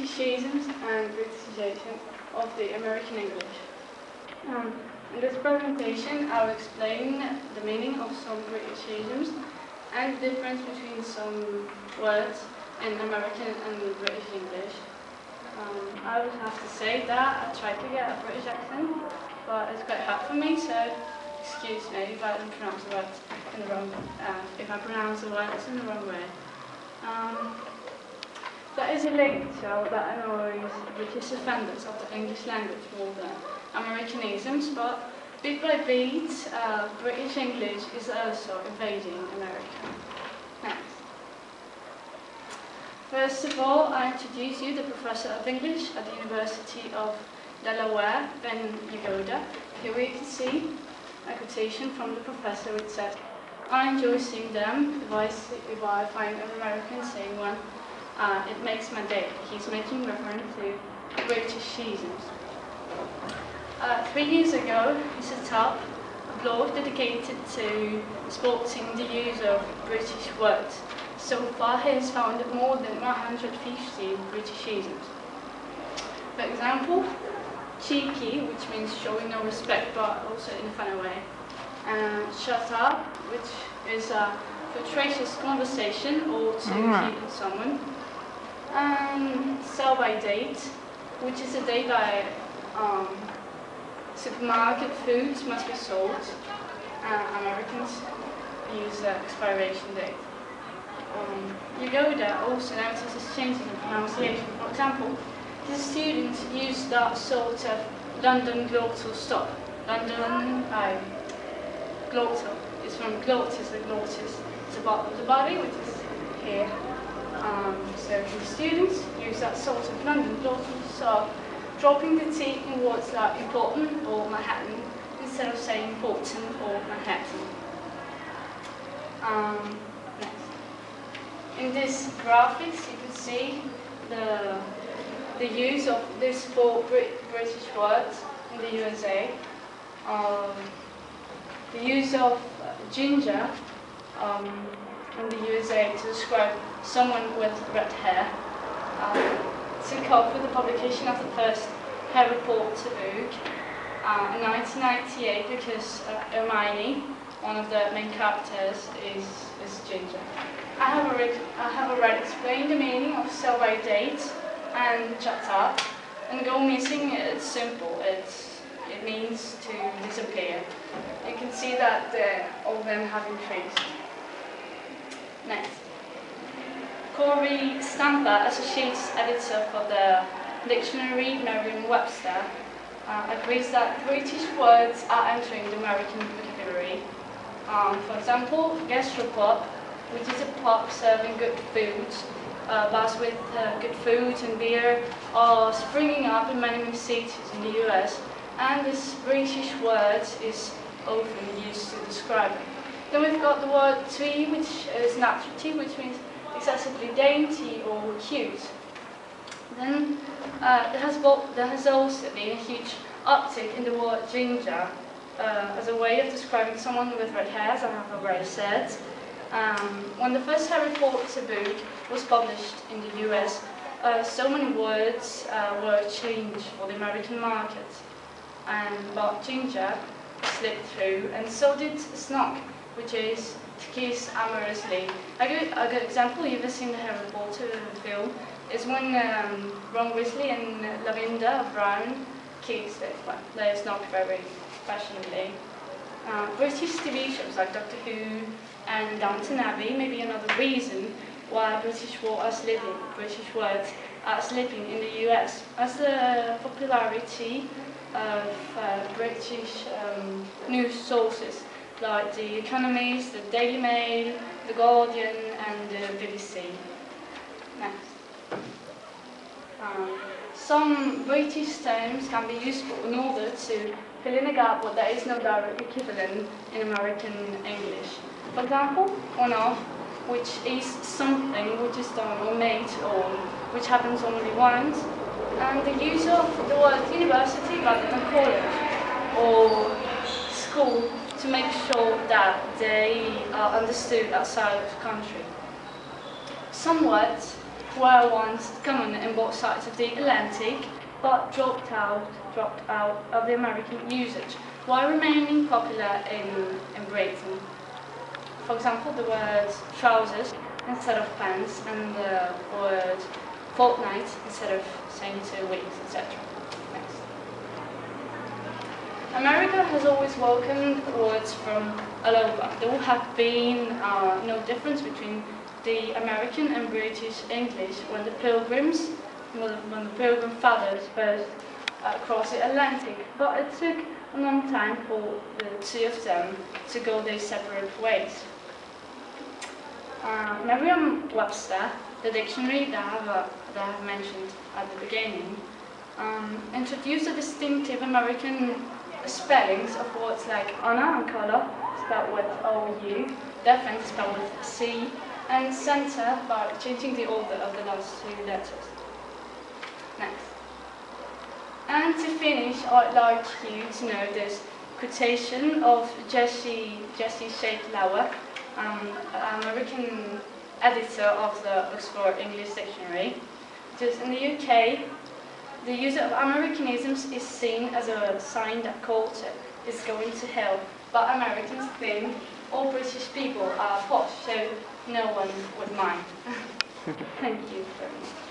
Britishisms and Britishisation of the American English. In this presentation, I will explain the meaning of some Britishisms and the difference between some words in American and British English. I would have to say that I tried to get a British accent, but it's quite hard for me, so excuse me if I pronounce the words in the wrong way. There is a lecture that annoys British offenders of the English language more than Americanisms, but bit by bit, British English is also invading America. Next. First of all, I introduce you the Professor of English at the University of Delaware, Ben Yagoda. Here we can see a quotation from the professor which says, "I enjoy seeing them. If I find an American saying one, it makes my day." He's making reference to Britishisms. 3 years ago, he set up a blog dedicated to sporting the use of British words. So far, he has found more than 150 Britishisms. For example, cheeky, which means showing no respect, but also in a funny way. Shut up, which is a flirtatious conversation or to heat someone. And sell by date, which is a date by supermarket foods must be sold. Americans use the expiration date. Yagoda also notices changes in pronunciation. For example, his students use that sort of London glottal stop. London glottal is from glottis. The glottis is the bottom of the body, which is here. So his students use that sort of London glottal stop, dropping the T in words like important or Manhattan instead of saying important or Manhattan. Next. In this graphics, you can see the use of these 4 British words in the USA. The use of ginger in the USA to describe someone with red hair. Took off with the publication of the first hair report book in 1998 because Hermione, one of the main characters, is ginger. I have already explained the meaning of sell by date and shut up. And go missing, it's simple. It means to disappear. You can see that all of them have increased. Next. Corey Stamper, Associate Editor for the Dictionary Merriam-Webster, agrees that British words are entering the American vocabulary. For example, gastropub, which is a pub serving good food, bars with good food and beer, are springing up in many cities in the US, and this British word is often used to describe it. Then we've got the word twee, which is naturality, which means excessively dainty or cute. Then there has also been a huge uptick in the word ginger as a way of describing someone with red hair, as I have already said. When the first Harry Potter book was published in the US, so many words were changed for the American market. But ginger slipped through, and so did snog, which is to kiss amorously. A good example, you've ever seen the Harry Potter film, is when Ron Weasley and Lavender Brown kiss. They snog very passionately. British TV shows like Doctor Who and Downton Abbey may be another reason why British words are slipping in the US, as the popularity of British news sources like The Economist, the Daily Mail, the Guardian and the BBC. Next. Some British terms can be useful in order to fill in a gap where there is no direct equivalent in American English. For example, one-off, which is something which is done or made or which happens only once, and the use of the word university rather than college or school to make sure that they are understood outside of the country. Some words were once common in both sides of the Atlantic, but dropped out of the American usage, while remaining popular in Britain. For example, the word trousers instead of pants, and the word fortnight instead of saying 2 weeks, etc. Next. America has always welcomed words from all over. There will have been no difference between the American and British English when the Pilgrim Fathers first crossed the Atlantic, but it took a long time for the two of them to go their separate ways. Merriam-Webster, the dictionary that I have mentioned at the beginning, introduced the distinctive American spellings of words like honor and color, spelled with O-U, defense, spelled with C, and center by changing the order of the last 2 letters. Next. And to finish, I'd like you to know this quotation of Jessie Shake-Lauer, American editor of the Oxford English Dictionary. Just in the UK, the use of Americanisms is seen as a sign that culture is going to hell, but Americans think all British people are posh, so no one would mind. Thank you very much.